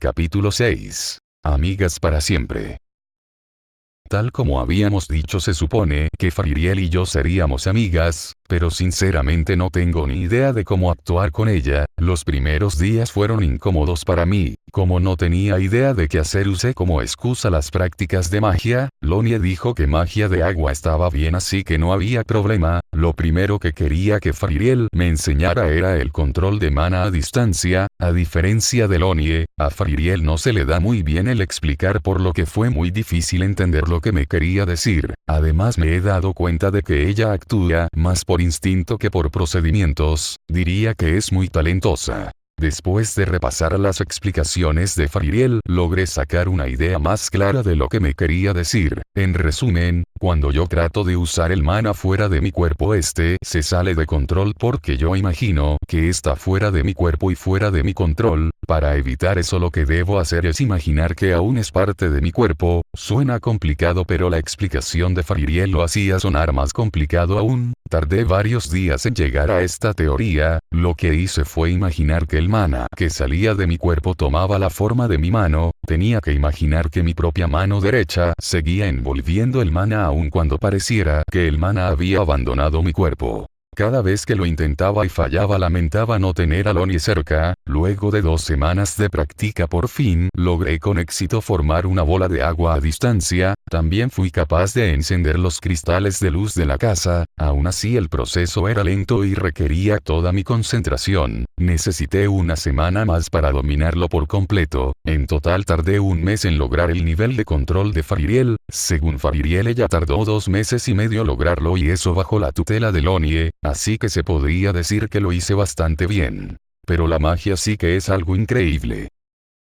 Capítulo 6. Amigas para siempre. Tal como habíamos dicho, se supone que Fariel y yo seríamos amigas, pero sinceramente no tengo ni idea de cómo actuar con ella. Los primeros días fueron incómodos para mí. Como no tenía idea de qué hacer, usé como excusa las prácticas de magia. Lonie dijo que magia de agua estaba bien, así que no había problema. Lo primero que quería que Fariel me enseñara era el control de mana a distancia. A diferencia de Lonie, a Fariel no se le da muy bien el explicar, por lo que fue muy difícil entender lo que me quería decir. Además, me he dado cuenta de que ella actúa más por instinto que por procedimientos. Diría que es muy talentosa. Después de repasar las explicaciones de Fariel, logré sacar una idea más clara de lo que me quería decir. En resumen, cuando yo trato de usar el mana fuera de mi cuerpo, se sale de control porque yo imagino que está fuera de mi cuerpo y fuera de mi control. Para evitar eso, lo que debo hacer es imaginar que aún es parte de mi cuerpo. Suena complicado, pero la explicación de Fariel lo hacía sonar más complicado aún. Tardé varios días en llegar a esta teoría. Lo que hice fue imaginar que el mana que salía de mi cuerpo tomaba la forma de mi mano. Tenía que imaginar que mi propia mano derecha seguía envolviendo el mana aun cuando pareciera que el mana había abandonado mi cuerpo. Cada vez que lo intentaba y fallaba, lamentaba no tener a Lonie cerca. Luego de 2 semanas de práctica, por fin logré con éxito formar una bola de agua a distancia. También fui capaz de encender los cristales de luz de la casa. Aún así, el proceso era lento y requería toda mi concentración. Necesité una semana más para dominarlo por completo. En total tardé 1 mes en lograr el nivel de control de Fariel. Según Fariel, ella tardó 2 meses y medio lograrlo, y eso bajo la tutela de Lonie. Así que se podría decir que lo hice bastante bien. Pero la magia sí que es algo increíble.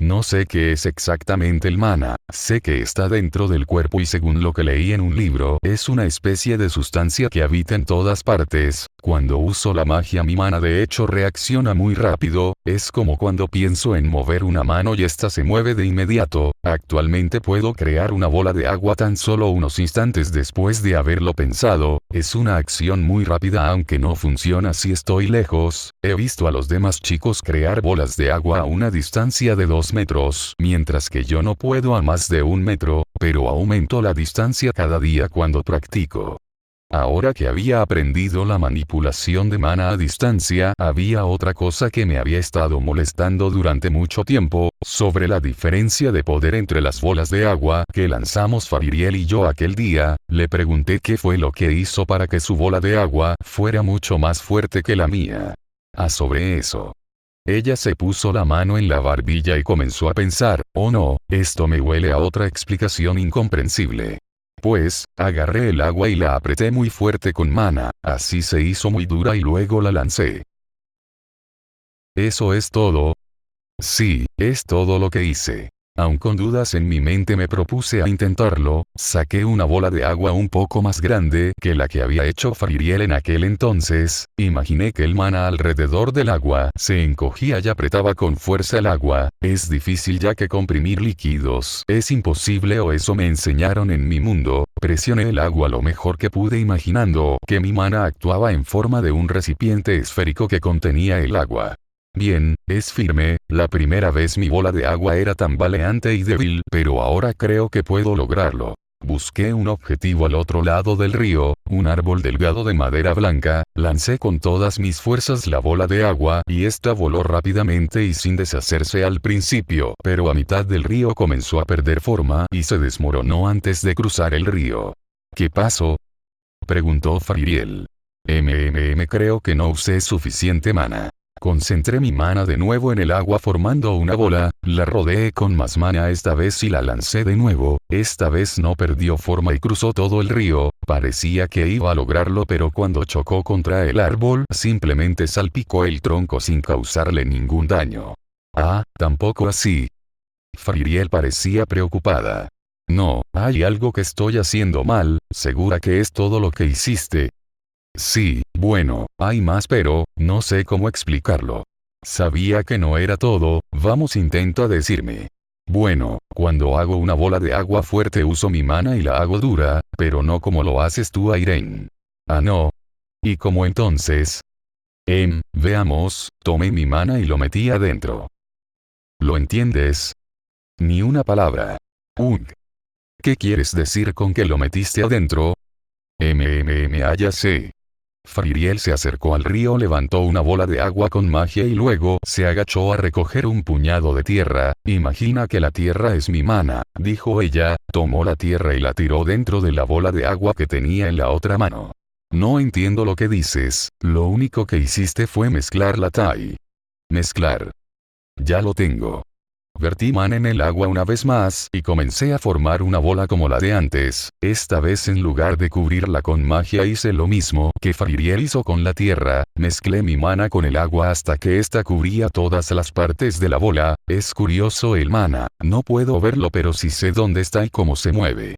No sé qué es exactamente el mana, sé que está dentro del cuerpo y según lo que leí en un libro, es una especie de sustancia que habita en todas partes. Cuando uso la magia, mi mana de hecho reacciona muy rápido. Es como cuando pienso en mover una mano y esta se mueve de inmediato. Actualmente puedo crear una bola de agua tan solo unos instantes después de haberlo pensado. Es una acción muy rápida, aunque no funciona si estoy lejos. He visto a los demás chicos crear bolas de agua a una distancia de 2 metros, mientras que yo no puedo a más de 1 metro, pero aumento la distancia cada día cuando practico. Ahora que había aprendido la manipulación de mana a distancia, había otra cosa que me había estado molestando durante mucho tiempo, sobre la diferencia de poder entre las bolas de agua que lanzamos Fariel y yo aquel día. Le pregunté qué fue lo que hizo para que su bola de agua fuera mucho más fuerte que la mía. Sobre eso, ella se puso la mano en la barbilla y comenzó a pensar, oh no, esto me huele a otra explicación incomprensible. Pues, agarré el agua y la apreté muy fuerte con mana, así se hizo muy dura y luego la lancé. ¿Eso es todo? Sí, es todo lo que hice. Aun con dudas en mi mente, me propuse a intentarlo. Saqué una bola de agua un poco más grande que la que había hecho Fariel en aquel entonces. Imaginé que el mana alrededor del agua se encogía y apretaba con fuerza el agua. Es difícil ya que comprimir líquidos es imposible, o eso me enseñaron en mi mundo. Presioné el agua lo mejor que pude, imaginando que mi mana actuaba en forma de un recipiente esférico que contenía el agua. Bien, es firme. La primera vez mi bola de agua era tambaleante y débil, pero ahora creo que puedo lograrlo. Busqué un objetivo al otro lado del río, un árbol delgado de madera blanca. Lancé con todas mis fuerzas la bola de agua y esta voló rápidamente y sin deshacerse al principio, pero a mitad del río comenzó a perder forma y se desmoronó antes de cruzar el río. ¿Qué pasó?, preguntó Fariel. Creo que no usé suficiente mana. Concentré mi mana de nuevo en el agua formando una bola, la rodeé con más mana esta vez y la lancé de nuevo. Esta vez no perdió forma y cruzó todo el río. Parecía que iba a lograrlo, pero cuando chocó contra el árbol simplemente salpicó el tronco sin causarle ningún daño. Tampoco así. Fariel parecía preocupada. No, hay algo que estoy haciendo mal. ¿Segura que es todo lo que hiciste? Sí, bueno, hay más, pero no sé cómo explicarlo. Sabía que no era todo. Vamos, intenta decirme. Bueno, cuando hago una bola de agua fuerte uso mi mana y la hago dura, pero no como lo haces tú, Airen. Ah, no. ¿Y cómo entonces? Veamos, tomé mi mana y lo metí adentro. ¿Lo entiendes? Ni una palabra. ¿Qué quieres decir con que lo metiste adentro? Ya sé. Fariel se acercó al río, levantó una bola de agua con magia y luego se agachó a recoger un puñado de tierra. Imagina que la tierra es mi mana, dijo ella, tomó la tierra y la tiró dentro de la bola de agua que tenía en la otra mano. No entiendo lo que dices, lo único que hiciste fue mezclar la Tai. Mezclar. Ya lo tengo. Vertí mana en el agua una vez más y comencé a formar una bola como la de antes. Esta vez en lugar de cubrirla con magia hice lo mismo que Fariel hizo con la tierra, mezclé mi mana con el agua hasta que ésta cubría todas las partes de la bola. Es curioso el mana, no puedo verlo pero sí sé dónde está y cómo se mueve.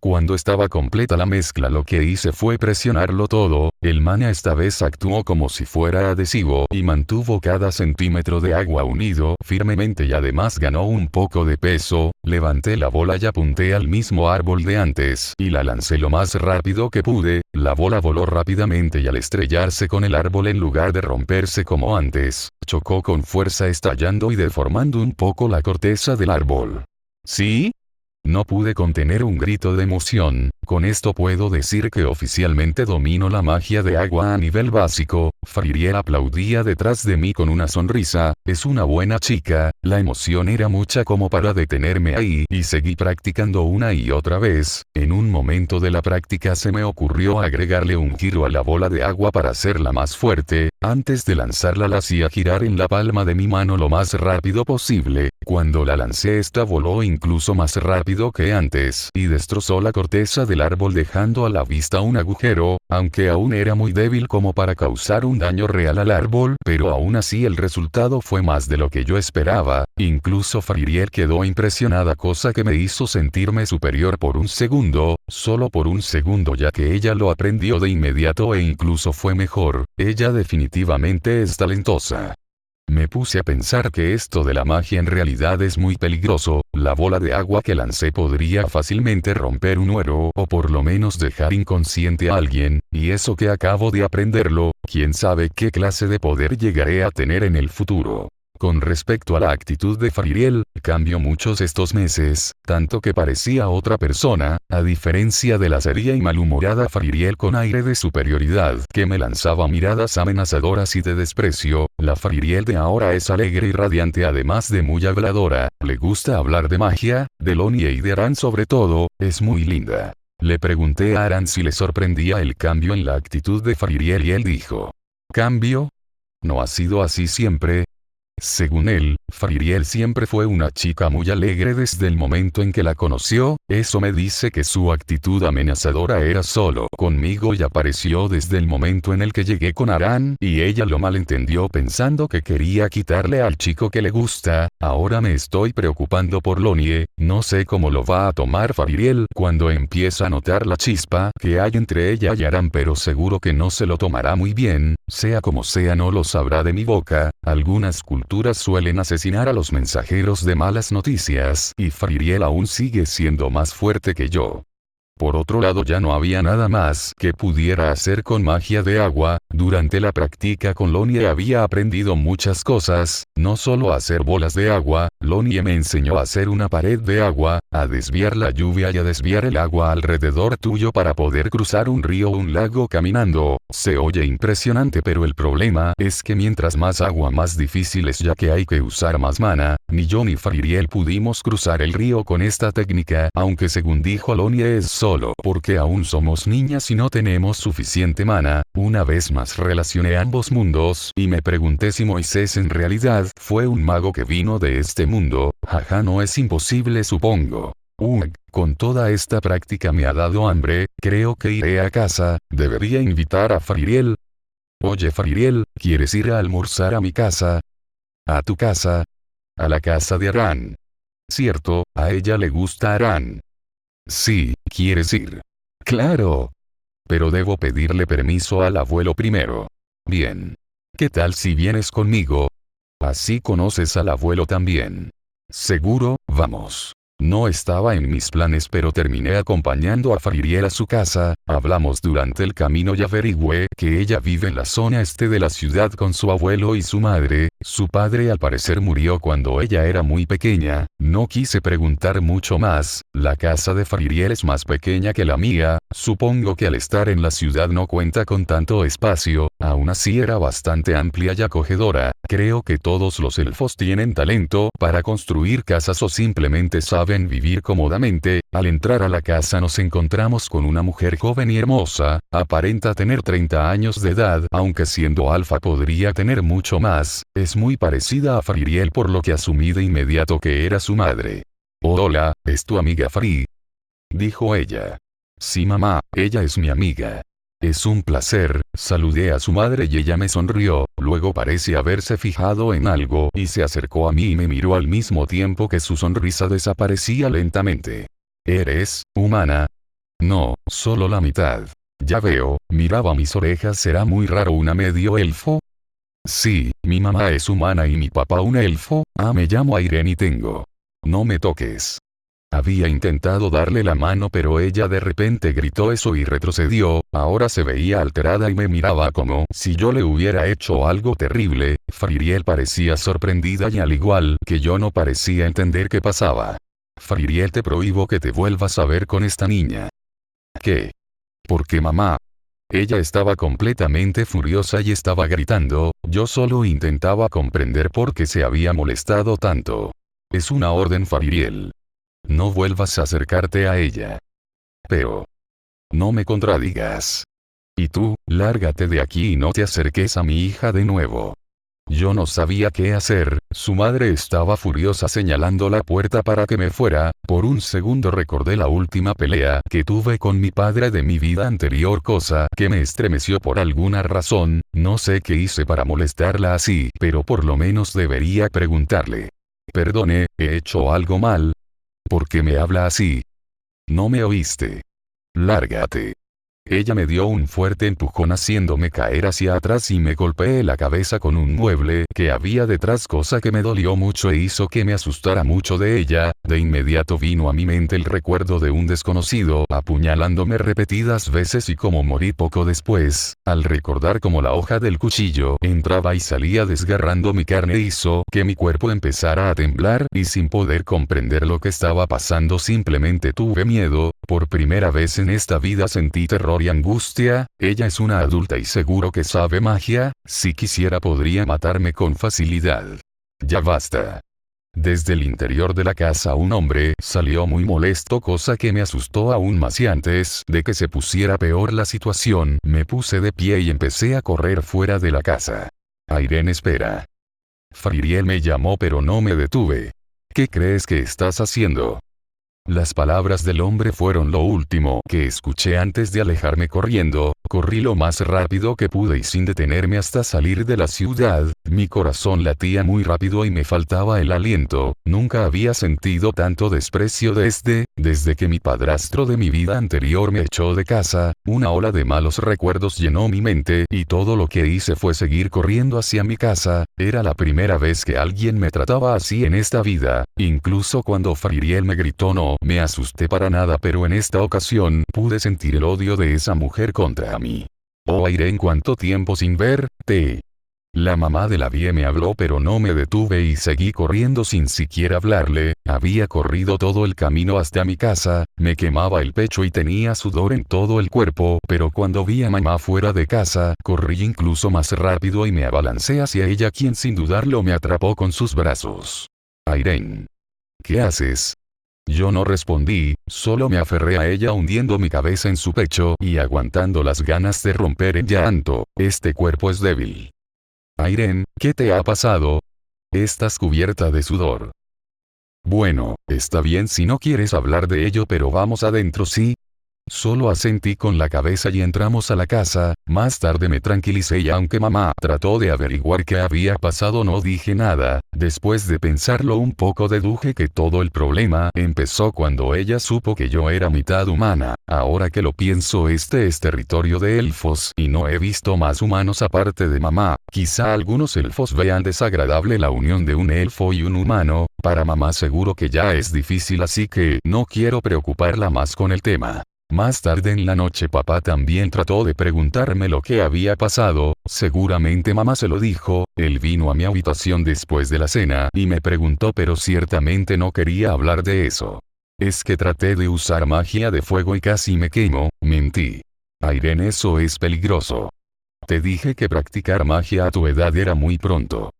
Cuando estaba completa la mezcla lo que hice fue presionarlo todo, el mana esta vez actuó como si fuera adhesivo y mantuvo cada centímetro de agua unido firmemente y además ganó un poco de peso. Levanté la bola y apunté al mismo árbol de antes y la lancé lo más rápido que pude, la bola voló rápidamente y al estrellarse con el árbol en lugar de romperse como antes, chocó con fuerza estallando y deformando un poco la corteza del árbol. ¿Sí? No pude contener un grito de emoción. Con esto puedo decir que oficialmente domino la magia de agua a nivel básico. Fariel aplaudía detrás de mí con una sonrisa. Es una buena chica. La emoción era mucha como para detenerme ahí y seguí practicando una y otra vez. En un momento de la práctica se me ocurrió agregarle un giro a la bola de agua para hacerla más fuerte. Antes de lanzarla la hacía girar en la palma de mi mano lo más rápido posible. Cuando la lancé esta voló incluso más rápido que antes y destrozó la corteza del árbol dejando a la vista un agujero, aunque aún era muy débil como para causar un daño real al árbol, pero aún así el resultado fue más de lo que yo esperaba. Incluso Fariel quedó impresionada, cosa que me hizo sentirme superior por un segundo, solo por un segundo, ya que ella lo aprendió de inmediato e incluso fue mejor. Ella definitivamente es talentosa. Me puse a pensar que esto de la magia en realidad es muy peligroso. La bola de agua que lancé podría fácilmente romper un huero o por lo menos dejar inconsciente a alguien, y eso que acabo de aprenderlo, quién sabe qué clase de poder llegaré a tener en el futuro. Con respecto a la actitud de Fariel, cambió muchos estos meses, tanto que parecía otra persona, a diferencia de la seria y malhumorada Fariel con aire de superioridad que me lanzaba miradas amenazadoras y de desprecio. La Fariel de ahora es alegre y radiante, además de muy habladora, le gusta hablar de magia, de Lonie y de Aran sobre todo, es muy linda. Le pregunté a Aran si le sorprendía el cambio en la actitud de Fariel y él dijo: ¿Cambio? ¿No ha sido así siempre? Según él, Fariel siempre fue una chica muy alegre desde el momento en que la conoció. Eso me dice que su actitud amenazadora era solo conmigo y apareció desde el momento en el que llegué con Aran y ella lo malentendió pensando que quería quitarle al chico que le gusta. Ahora me estoy preocupando por Lonie, no sé cómo lo va a tomar Fariel cuando empieza a notar la chispa que hay entre ella y Aran, pero seguro que no se lo tomará muy bien. Sea como sea, no lo sabrá de mi boca. Algunas culturas suelen asesinar a los mensajeros de malas noticias, y Fariel aún sigue siendo más fuerte que yo. Por otro lado, ya no había nada más que pudiera hacer con magia de agua. Durante la práctica con Lonie había aprendido muchas cosas, no solo a hacer bolas de agua. Lonie me enseñó a hacer una pared de agua, a desviar la lluvia y a desviar el agua alrededor tuyo para poder cruzar un río o un lago caminando. Se oye impresionante, pero el problema es que mientras más agua más difícil es, ya que hay que usar más mana. Ni yo ni Fariel pudimos cruzar el río con esta técnica, aunque según dijo Lonie es solo porque aún somos niñas y no tenemos suficiente mana. Una vez más relacioné ambos mundos y me pregunté si Moisés en realidad fue un mago que vino de este mundo. Jaja, no es imposible, supongo. Con toda esta práctica me ha dado hambre, creo que iré a casa. Debería invitar a Fariel. Oye Fariel, ¿quieres ir a almorzar a mi casa? ¿A tu casa? A la casa de Aran. Cierto, a ella le gusta Aran. Sí, ¿quieres ir? Claro. Pero debo pedirle permiso al abuelo primero. Bien. ¿Qué tal si vienes conmigo? Así conoces al abuelo también. Seguro, vamos. No estaba en mis planes, pero terminé acompañando a Faririel a su casa. Hablamos durante el camino y averigüé que ella vive en la zona este de la ciudad con su abuelo y su madre. Su padre al parecer murió cuando ella era muy pequeña. No quise preguntar mucho más. La casa de Faririel es más pequeña que la mía. Supongo que al estar en la ciudad no cuenta con tanto espacio. Aún así era bastante amplia y acogedora. Creo que todos los elfos tienen talento para construir casas o simplemente saben vivir cómodamente. Al entrar a la casa nos encontramos con una mujer joven y hermosa. Aparenta tener 30 años de edad, aunque siendo alfa podría tener mucho más. Es muy parecida a Faririel, por lo que asumí de inmediato que era su madre. Hola, ¿es tu amiga Fari?, dijo ella. Sí mamá, ella es mi amiga. Es un placer. Saludé a su madre y ella me sonrió, luego parece haberse fijado en algo y se acercó a mí y me miró al mismo tiempo que su sonrisa desaparecía lentamente. ¿Eres humana? No, solo la mitad. Ya veo, miraba mis orejas. ¿Será muy raro una medio elfo? Sí, mi mamá es humana y mi papá un elfo. Me llamo Irene y tengo. No me toques. Había intentado darle la mano, pero ella de repente gritó eso y retrocedió. Ahora se veía alterada y me miraba como si yo le hubiera hecho algo terrible. Faririel parecía sorprendida y al igual que yo no parecía entender qué pasaba. Faririel, te prohíbo que te vuelvas a ver con esta niña. ¿Qué? ¿Por qué mamá? Ella estaba completamente furiosa y estaba gritando. Yo solo intentaba comprender por qué se había molestado tanto. Es una orden, Faririel. No vuelvas a acercarte a ella. Pero no me contradigas. Y tú, lárgate de aquí y no te acerques a mi hija de nuevo. Yo no sabía qué hacer. Su madre estaba furiosa señalando la puerta para que me fuera. Por un segundo recordé la última pelea que tuve con mi padre de mi vida anterior, cosa que me estremeció por alguna razón. No sé qué hice para molestarla así, pero por lo menos debería preguntarle. Perdone, ¿he hecho algo mal? ¿Por qué me habla así? ¿No me oíste? Lárgate. Ella me dio un fuerte empujón haciéndome caer hacia atrás y me golpeé la cabeza con un mueble que había detrás, cosa que me dolió mucho e hizo que me asustara mucho de ella. De inmediato vino a mi mente el recuerdo de un desconocido apuñalándome repetidas veces y cómo morí poco después. Al recordar cómo la hoja del cuchillo entraba y salía desgarrando mi carne, hizo que mi cuerpo empezara a temblar y sin poder comprender lo que estaba pasando simplemente tuve miedo. Por primera vez en esta vida sentí terror y angustia. Ella es una adulta y seguro que sabe magia. Si quisiera podría matarme con facilidad. Ya basta. Desde el interior de la casa un hombre salió muy molesto, cosa que me asustó aún más, y antes de que se pusiera peor la situación, me puse de pie y empecé a correr fuera de la casa. Irene, espera. Faririel me llamó pero no me detuve. ¿Qué crees que estás haciendo? Las palabras del hombre fueron lo último que escuché antes de alejarme corriendo. Corrí lo más rápido que pude y sin detenerme hasta salir de la ciudad. Mi corazón latía muy rápido y me faltaba el aliento. Nunca había sentido tanto desprecio desde que mi padrastro de mi vida anterior me echó de casa. Una ola de malos recuerdos llenó mi mente y todo lo que hice fue seguir corriendo hacia mi casa. Era la primera vez que alguien me trataba así en esta vida. Incluso cuando Faririel me gritó no me asusté para nada, pero en esta ocasión pude sentir el odio de esa mujer contra mí. Oh Irene, ¿cuánto tiempo sin verte? La mamá de la Vie me habló pero no me detuve y seguí corriendo sin siquiera hablarle. Había corrido todo el camino hasta mi casa, me quemaba el pecho y tenía sudor en todo el cuerpo, pero cuando vi a mamá fuera de casa, corrí incluso más rápido y me abalancé hacia ella, quien sin dudarlo me atrapó con sus brazos. Irene, ¿qué haces? Yo no respondí, solo me aferré a ella hundiendo mi cabeza en su pecho y aguantando las ganas de romper en llanto. Este cuerpo es débil. Irene, ¿qué te ha pasado? Estás cubierta de sudor. Bueno, está bien si no quieres hablar de ello, pero vamos adentro, ¿sí? Solo asentí con la cabeza y entramos a la casa. Más tarde me tranquilicé y aunque mamá trató de averiguar qué había pasado no dije nada. Después de pensarlo un poco deduje que todo el problema empezó cuando ella supo que yo era mitad humana. Ahora que lo pienso, este es territorio de elfos y no he visto más humanos aparte de mamá. Quizá algunos elfos vean desagradable la unión de un elfo y un humano. Para mamá seguro que ya es difícil, así que no quiero preocuparla más con el tema. Más tarde en la noche papá también trató de preguntarme lo que había pasado. Seguramente mamá se lo dijo. Él vino a mi habitación después de la cena y me preguntó, pero ciertamente no quería hablar de eso. Es que traté de usar magia de fuego y casi me quemo. Mentí. Airen, eso es peligroso. Te dije que practicar magia a tu edad era muy pronto.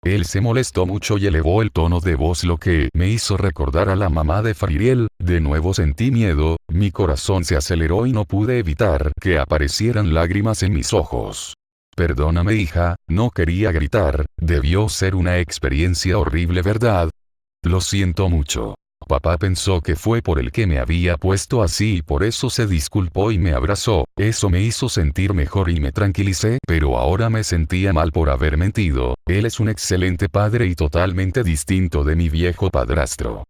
Él se molestó mucho y elevó el tono de voz, lo que me hizo recordar a la mamá de Fariel. De nuevo sentí miedo, mi corazón se aceleró y no pude evitar que aparecieran lágrimas en mis ojos. Perdóname, hija, no quería gritar, debió ser una experiencia horrible, ¿verdad? Lo siento mucho. Papá pensó que fue por el que me había puesto así y por eso se disculpó y me abrazó. Eso me hizo sentir mejor y me tranquilicé, pero ahora me sentía mal por haber mentido. Él es un excelente padre y totalmente distinto de mi viejo padrastro.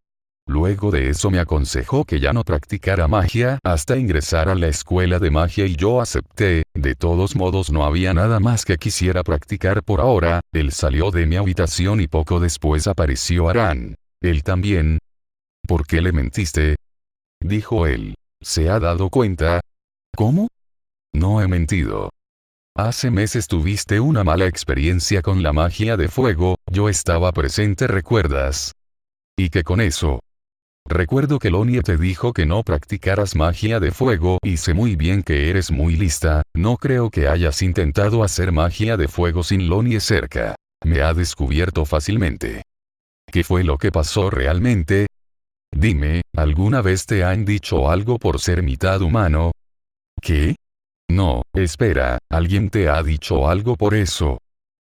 Luego de eso me aconsejó que ya no practicara magia hasta ingresar a la escuela de magia y yo acepté. De todos modos no había nada más que quisiera practicar por ahora. Él salió de mi habitación y poco después apareció Aran. Él también. ¿Por qué le mentiste? Dijo él. ¿Se ha dado cuenta? ¿Cómo? No he mentido. Hace meses tuviste una mala experiencia con la magia de fuego, yo estaba presente, ¿recuerdas? ¿Y qué con eso? Recuerdo que Lonie te dijo que no practicaras magia de fuego y sé muy bien que eres muy lista, no creo que hayas intentado hacer magia de fuego sin Lonie cerca. Me ha descubierto fácilmente. ¿Qué fue lo que pasó realmente? Dime, ¿alguna vez te han dicho algo por ser mitad humano? ¿Qué? No, espera, ¿alguien te ha dicho algo por eso?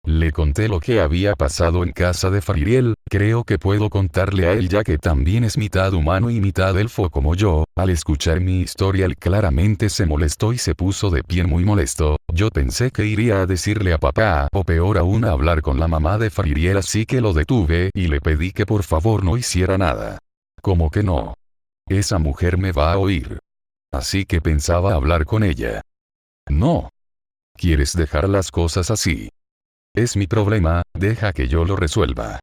Le conté lo que había pasado en casa de Fariel. Creo que puedo contarle a él ya que también es mitad humano y mitad elfo como yo. Al escuchar mi historia él claramente se molestó y se puso de pie muy molesto. Yo pensé que iría a decirle a papá o peor aún a hablar con la mamá de Fariel, así que lo detuve y le pedí que por favor no hiciera nada. ¿Cómo que no? Esa mujer me va a oír. Así que pensaba hablar con ella. No. ¿Quieres dejar las cosas así? Es mi problema, deja que yo lo resuelva.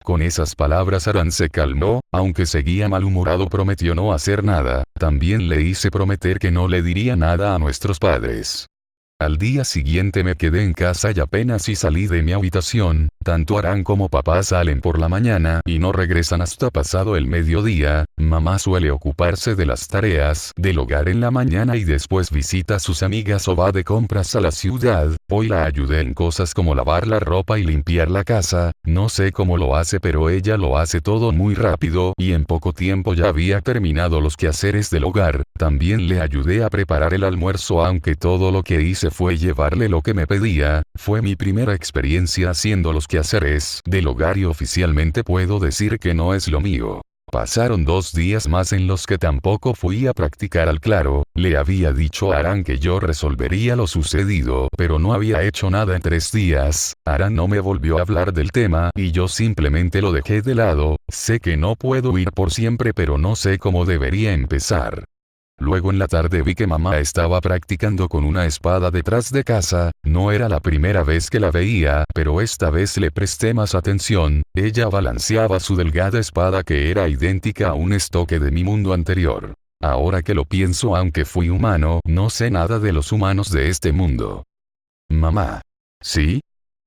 Con esas palabras Aran se calmó, aunque seguía malhumorado prometió no hacer nada, también le hice prometer que no le diría nada a nuestros padres. Al día siguiente me quedé en casa y apenas si salí de mi habitación, tanto Aran como papá salen por la mañana y no regresan hasta pasado el mediodía. Mamá suele ocuparse de las tareas del hogar en la mañana y después visita a sus amigas o va de compras a la ciudad. Hoy la ayudé en cosas como lavar la ropa y limpiar la casa, no sé cómo lo hace pero ella lo hace todo muy rápido y en poco tiempo ya había terminado los quehaceres del hogar. También le ayudé a preparar el almuerzo, aunque todo lo que hice fue llevarle lo que me pedía. Fue mi primera experiencia haciendo los quehaceres del hogar y oficialmente puedo decir que no es lo mío. Pasaron 2 días más en los que tampoco fui a practicar al claro. Le había dicho a Aran que yo resolvería lo sucedido, pero no había hecho nada en 3 días. Aran no me volvió a hablar del tema y yo simplemente lo dejé de lado. Sé que no puedo ir por siempre, pero no sé cómo debería empezar. Luego en la tarde vi que mamá estaba practicando con una espada detrás de casa. No era la primera vez que la veía, pero esta vez le presté más atención. Ella balanceaba su delgada espada que era idéntica a un estoque de mi mundo anterior. Ahora que lo pienso, aunque fui humano, no sé nada de los humanos de este mundo. Mamá. ¿Sí?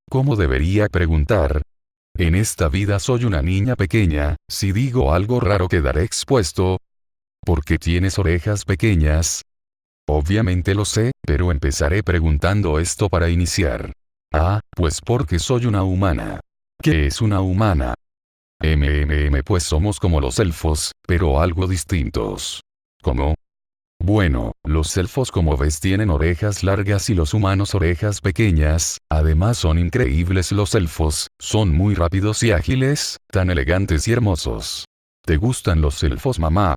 ¿Cómo debería preguntar? En esta vida soy una niña pequeña, si digo algo raro quedaré expuesto. ¿Por qué tienes orejas pequeñas? Obviamente lo sé, pero empezaré preguntando esto para iniciar. Ah, pues porque soy una humana. ¿Qué es una humana? Pues somos como los elfos, pero algo distintos. ¿Cómo? Bueno, los elfos como ves tienen orejas largas y los humanos orejas pequeñas. Además son increíbles los elfos, son muy rápidos y ágiles, tan elegantes y hermosos. ¿Te gustan los elfos, mamá?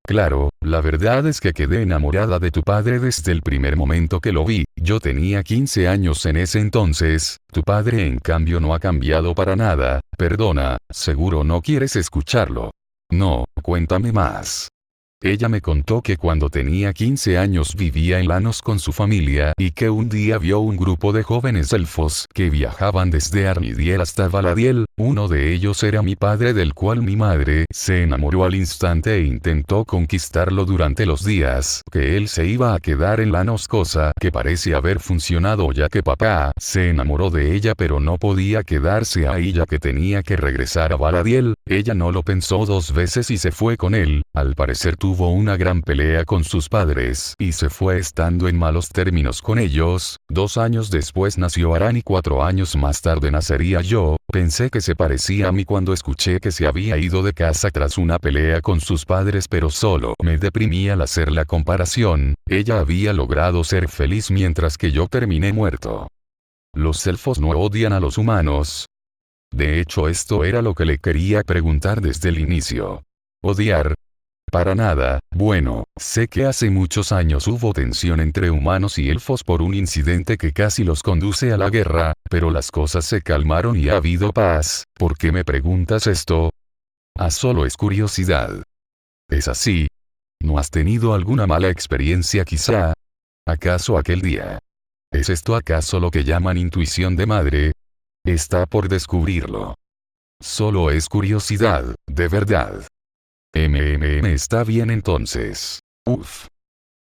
Claro, la verdad es que quedé enamorada de tu padre desde el primer momento que lo vi. Yo tenía 15 años en ese entonces, tu padre en cambio no ha cambiado para nada. Perdona, seguro no quieres escucharlo. No, cuéntame más. Ella me contó que cuando tenía 15 años vivía en Lanos con su familia y que un día vio un grupo de jóvenes elfos que viajaban desde Arnidiel hasta Valadiel. Uno de ellos era mi padre, del cual mi madre se enamoró al instante e intentó conquistarlo durante los días que él se iba a quedar en Lanos, cosa que parece haber funcionado ya que papá se enamoró de ella pero no podía quedarse ahí ya que tenía que regresar a Valadiel. Ella no lo pensó dos veces y se fue con él. Al parecer tuvo una gran pelea con sus padres y se fue estando en malos términos con ellos. 2 años después nació Aran y 4 años más tarde nacería yo. Pensé que se parecía a mí cuando escuché que se había ido de casa tras una pelea con sus padres, pero solo me deprimí al hacer la comparación. Ella había logrado ser feliz mientras que yo terminé muerto. Los elfos no odian a los humanos. De hecho, esto era lo que le quería preguntar desde el inicio. ¿Odiar? Para nada. Bueno, sé que hace muchos años hubo tensión entre humanos y elfos por un incidente que casi los conduce a la guerra, pero las cosas se calmaron y ha habido paz. ¿Por qué me preguntas esto? Solo es curiosidad. ¿Es así? ¿No has tenido alguna mala experiencia quizá? ¿Acaso aquel día? ¿Es esto acaso lo que llaman intuición de madre? Está por descubrirlo. Solo es curiosidad, de verdad. Está bien entonces. Uf.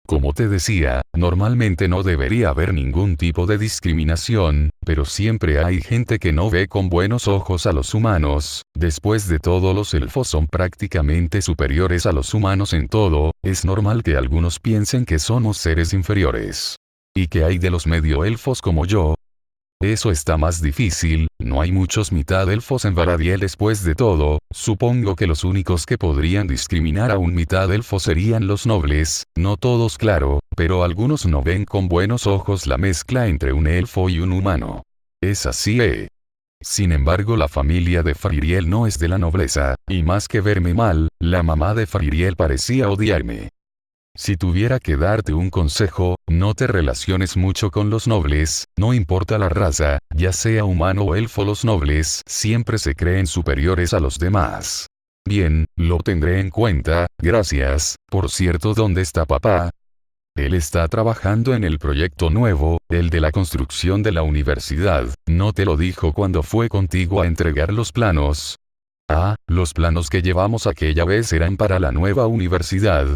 Como te decía, normalmente no debería haber ningún tipo de discriminación, pero siempre hay gente que no ve con buenos ojos a los humanos. Después de todo, los elfos son prácticamente superiores a los humanos en todo. Es normal que algunos piensen que somos seres inferiores. ¿Y qué hay de los medio elfos como yo? Eso está más difícil, no hay muchos mitad elfos en Valadiel después de todo. Supongo que los únicos que podrían discriminar a un mitad elfo serían los nobles, no todos claro, pero algunos no ven con buenos ojos la mezcla entre un elfo y un humano. Es así, Sin embargo, la familia de Faririel no es de la nobleza, y más que verme mal, la mamá de Faririel parecía odiarme. Si tuviera que darte un consejo, no te relaciones mucho con los nobles, no importa la raza, ya sea humano o elfo, los nobles siempre se creen superiores a los demás. Bien, lo tendré en cuenta, gracias. Por cierto, ¿dónde está papá? Él está trabajando en el proyecto nuevo, el de la construcción de la universidad. ¿No te lo dijo cuando fue contigo a entregar los planos? Los planos que llevamos aquella vez eran para la nueva universidad.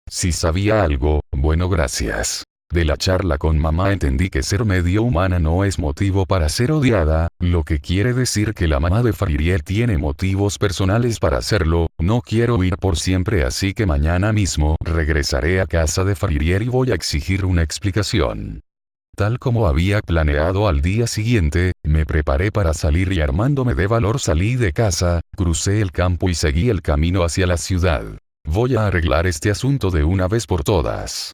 Si sabía algo, bueno, gracias. De la charla con mamá entendí que ser medio humana no es motivo para ser odiada, lo que quiere decir que la mamá de Faririel tiene motivos personales para hacerlo. No quiero huir por siempre, así que mañana mismo regresaré a casa de Faririel y voy a exigir una explicación. Tal como había planeado, al día siguiente, me preparé para salir y armándome de valor salí de casa, crucé el campo y seguí el camino hacia la ciudad. Voy a arreglar este asunto de una vez por todas.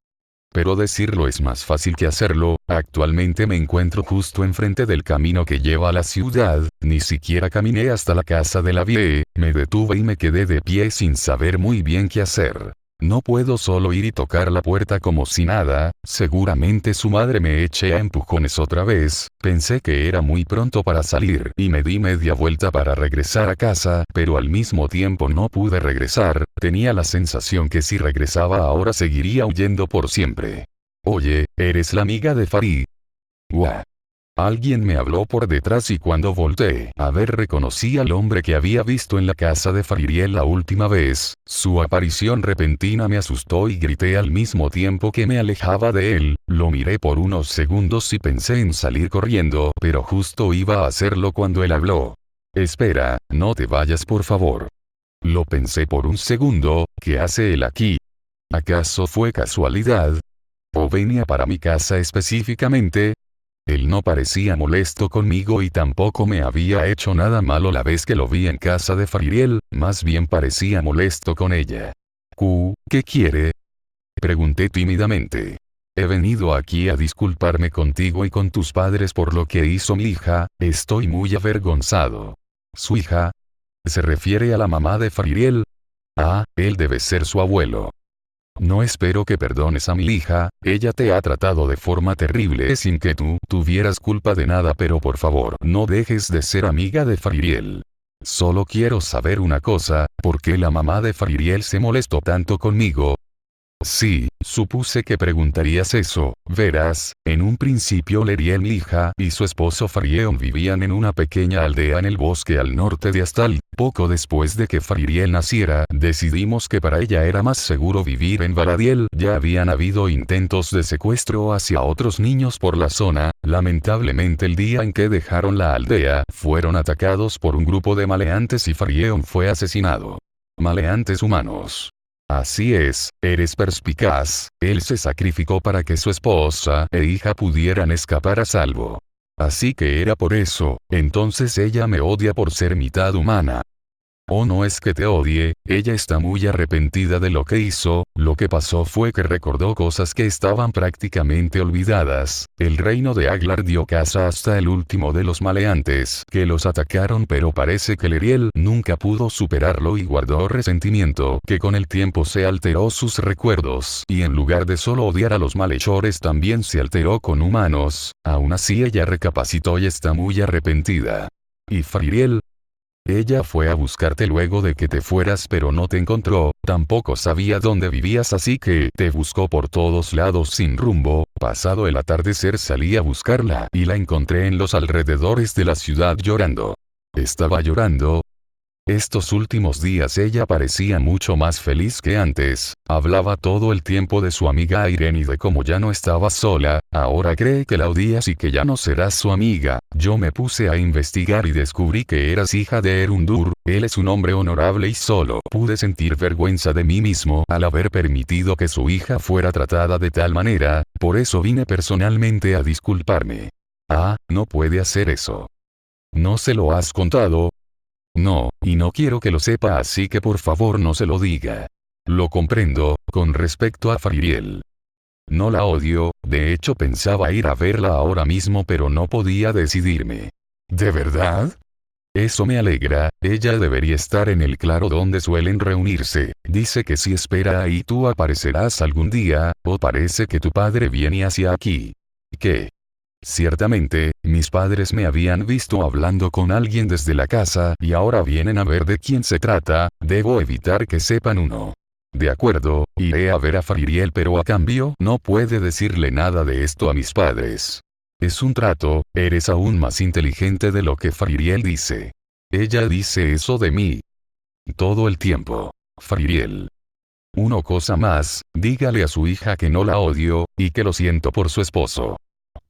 Pero decirlo es más fácil que hacerlo. Actualmente me encuentro justo enfrente del camino que lleva a la ciudad. Ni siquiera caminé hasta la casa de la vie, me detuve y me quedé de pie sin saber muy bien qué hacer. No puedo solo ir y tocar la puerta como si nada, seguramente su madre me eche a empujones otra vez. Pensé que era muy pronto para salir y me di media vuelta para regresar a casa, pero al mismo tiempo no pude regresar. Tenía la sensación que si regresaba ahora seguiría huyendo por siempre. Oye, ¿eres la amiga de Farid? ¡Guau! Alguien me habló por detrás y cuando volteé a ver reconocí al hombre que había visto en la casa de Faririel la última vez. Su aparición repentina me asustó y grité al mismo tiempo que me alejaba de él. Lo miré por unos segundos y pensé en salir corriendo, pero justo iba a hacerlo cuando él habló. Espera, no te vayas por favor. Lo pensé por un segundo, ¿qué hace él aquí? ¿Acaso fue casualidad? ¿O venía para mi casa específicamente? Él no parecía molesto conmigo y tampoco me había hecho nada malo la vez que lo vi en casa de Faririel, más bien parecía molesto con ella. ¿Qué quiere? Pregunté tímidamente. He venido aquí a disculparme contigo y con tus padres por lo que hizo mi hija, estoy muy avergonzado. ¿Su hija? ¿Se refiere a la mamá de Faririel? Ah, él debe ser su abuelo. No espero que perdones a mi hija, ella te ha tratado de forma terrible sin que tú tuvieras culpa de nada, pero por favor no dejes de ser amiga de Faririel. Solo quiero saber una cosa, ¿por qué la mamá de Faririel se molestó tanto conmigo? Sí, supuse que preguntarías eso. Verás, en un principio Leriel, mi hija, y su esposo Farieon vivían en una pequeña aldea en el bosque al norte de Astal. Poco después de que Faririel naciera, decidimos que para ella era más seguro vivir en Baradiel. Ya habían habido intentos de secuestro hacia otros niños por la zona. Lamentablemente el día en que dejaron la aldea, fueron atacados por un grupo de maleantes y Farieon fue asesinado. Maleantes humanos. Así es, eres perspicaz, él se sacrificó para que su esposa e hija pudieran escapar a salvo. Así que era por eso, entonces ella me odia por ser mitad humana. Oh, no es que te odie, ella está muy arrepentida de lo que hizo. Lo que pasó fue que recordó cosas que estaban prácticamente olvidadas. El reino de Aglar dio caza hasta el último de los maleantes que los atacaron, pero parece que Leriel nunca pudo superarlo y guardó resentimiento, que con el tiempo se alteró sus recuerdos, y en lugar de solo odiar a los malhechores también se alteró con humanos. Aún así ella recapacitó y está muy arrepentida. ¿Y Faririel? Ella fue a buscarte luego de que te fueras, pero no te encontró, tampoco sabía dónde vivías, así que te buscó por todos lados sin rumbo. Pasado el atardecer salí a buscarla y la encontré en los alrededores de la ciudad llorando. ¿Estaba llorando? Estos últimos días ella parecía mucho más feliz que antes, hablaba todo el tiempo de su amiga Irene y de cómo ya no estaba sola. Ahora cree que la odias y que ya no serás su amiga. Yo me puse a investigar y descubrí que eras hija de Erundur. Él es un hombre honorable y solo pude sentir vergüenza de mí mismo al haber permitido que su hija fuera tratada de tal manera. Por eso vine personalmente a disculparme. Ah, no puede hacer eso. ¿No se lo has contado? No, y no quiero que lo sepa, así que por favor no se lo diga. Lo comprendo. Con respecto a Faririel, no la odio, de hecho pensaba ir a verla ahora mismo, pero no podía decidirme. ¿De verdad? Eso me alegra, ella debería estar en el claro donde suelen reunirse. Dice que si espera ahí tú aparecerás algún día, o parece que tu padre viene hacia aquí. ¿Qué? Ciertamente, mis padres me habían visto hablando con alguien desde la casa y ahora vienen a ver de quién se trata. Debo evitar que sepan uno. De acuerdo, iré a ver a Faririel, pero a cambio no puede decirle nada de esto a mis padres. Es un trato. Eres aún más inteligente de lo que Faririel dice. Ella dice eso de mí todo el tiempo. Faririel. Una cosa más, dígale a su hija que no la odio, y que lo siento por su esposo.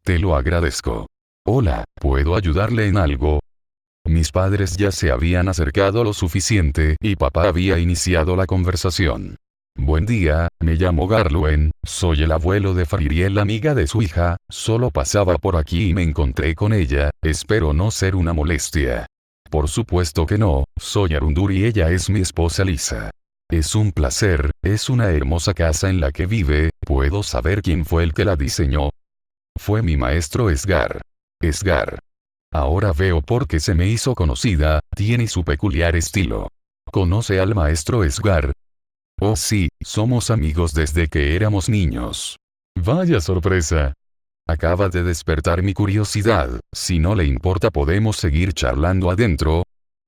Te lo agradezco. Hola, ¿puedo ayudarle en algo? Mis padres ya se habían acercado lo suficiente y papá había iniciado la conversación. Buen día, me llamo Garluen, soy el abuelo de Faririel, amiga de su hija, solo pasaba por aquí y me encontré con ella, espero no ser una molestia. Por supuesto que no, soy Arundur y ella es mi esposa Lisa. Es un placer, es una hermosa casa en la que vive. ¿Puedo saber quién fue el que la diseñó? Fue mi maestro Esgar. Esgar. Ahora veo por qué se me hizo conocida, tiene su peculiar estilo. ¿Conoce al maestro Esgar? Oh sí, somos amigos desde que éramos niños. Vaya sorpresa. Acaba de despertar mi curiosidad. Si no le importa podemos seguir charlando adentro.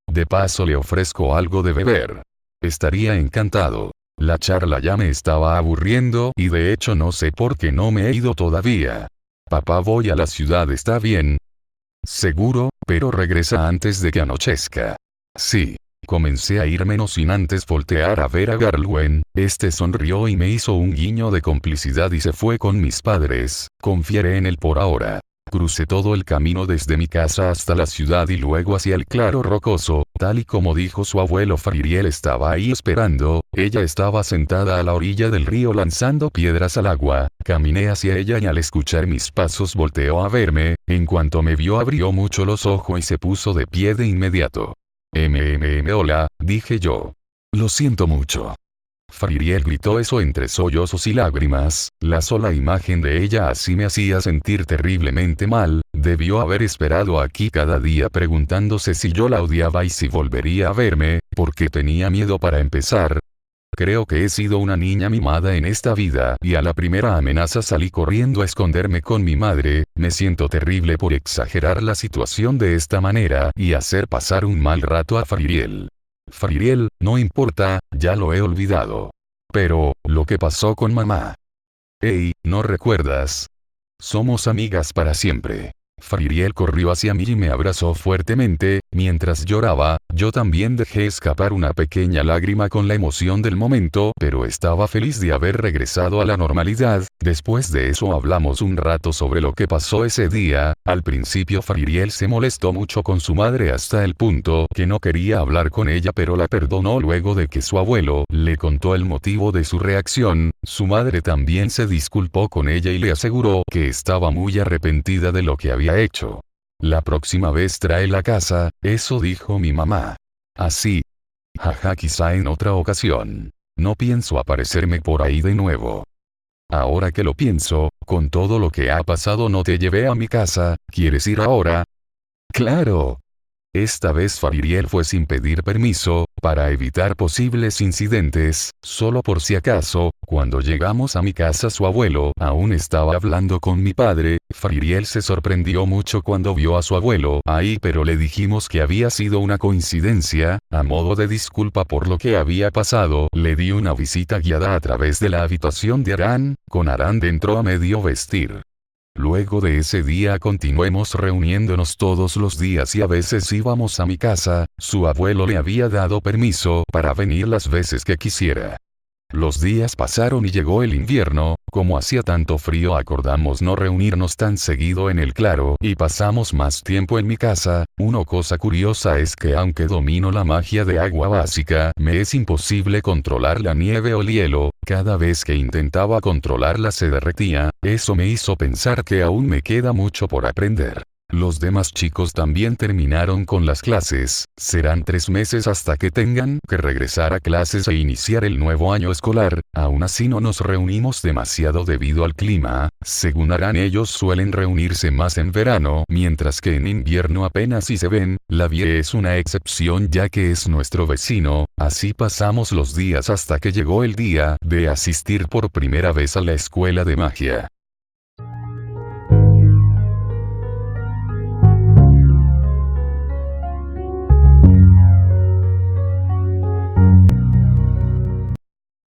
De paso le ofrezco algo de beber. Estaría encantado. La charla ya me estaba aburriendo y de hecho no sé por qué no me he ido todavía. Papá, voy a la ciudad, ¿está bien? Seguro, pero regresa antes de que anochezca. Sí. Comencé a irme no sin antes voltear a ver a Garluen. Este sonrió y me hizo un guiño de complicidad y se fue con mis padres. Confiaré en él por ahora. Crucé todo el camino desde mi casa hasta la ciudad y luego hacia el claro rocoso. Tal y como dijo su abuelo, Faririel estaba ahí esperando. Ella estaba sentada a la orilla del río lanzando piedras al agua. Caminé hacia ella y al escuchar mis pasos volteó a verme. En cuanto me vio abrió mucho los ojos y se puso de pie de inmediato. Hola, dije yo. Lo siento mucho. Faririel gritó eso entre sollozos y lágrimas. La sola imagen de ella así me hacía sentir terriblemente mal. Debió haber esperado aquí cada día preguntándose si yo la odiaba y si volvería a verme, porque tenía miedo para empezar. Creo que he sido una niña mimada en esta vida y a la primera amenaza salí corriendo a esconderme con mi madre. Me siento terrible por exagerar la situación de esta manera y hacer pasar un mal rato a Faririel. Faririel, no importa, ya lo he olvidado. Pero, lo que pasó con mamá. Hey, ¿no recuerdas? Somos amigas para siempre. Faririel corrió hacia mí y me abrazó fuertemente. Mientras lloraba, yo también dejé escapar una pequeña lágrima con la emoción del momento, pero estaba feliz de haber regresado a la normalidad. Después de eso hablamos un rato sobre lo que pasó ese día. Al principio Faririel se molestó mucho con su madre hasta el punto que no quería hablar con ella, pero la perdonó luego de que su abuelo le contó el motivo de su reacción. Su madre también se disculpó con ella y le aseguró que estaba muy arrepentida de lo que había hecho. La próxima vez tráela a casa, eso dijo mi mamá. Así. Jaja, quizá en otra ocasión. No pienso aparecerme por ahí de nuevo. Ahora que lo pienso, con todo lo que ha pasado no te llevé a mi casa, ¿quieres ir ahora? ¡Claro! Esta vez Faririel fue sin pedir permiso, para evitar posibles incidentes. Solo por si acaso, cuando llegamos a mi casa su abuelo aún estaba hablando con mi padre. Faririel se sorprendió mucho cuando vio a su abuelo ahí, pero le dijimos que había sido una coincidencia. A modo de disculpa por lo que había pasado, le di una visita guiada a través de la habitación de Aran, con Aran dentro a medio vestir. Luego de ese día continuemos reuniéndonos todos los días y a veces íbamos a mi casa. Su abuelo le había dado permiso para venir las veces que quisiera. Los días pasaron y llegó el invierno. Como hacía tanto frío acordamos no reunirnos tan seguido en el claro y pasamos más tiempo en mi casa. Una cosa curiosa es que aunque domino la magia de agua básica, me es imposible controlar la nieve o el hielo. Cada vez que intentaba controlarla se derretía. Eso me hizo pensar que aún me queda mucho por aprender. Los demás chicos también terminaron con las clases. Serán 3 meses hasta que tengan que regresar a clases e iniciar el nuevo año escolar. Aún así no nos reunimos demasiado debido al clima. Según Aran, ellos suelen reunirse más en verano, mientras que en invierno apenas si se ven. La Vie es una excepción ya que es nuestro vecino. Así pasamos los días hasta que llegó el día de asistir por primera vez a la escuela de magia.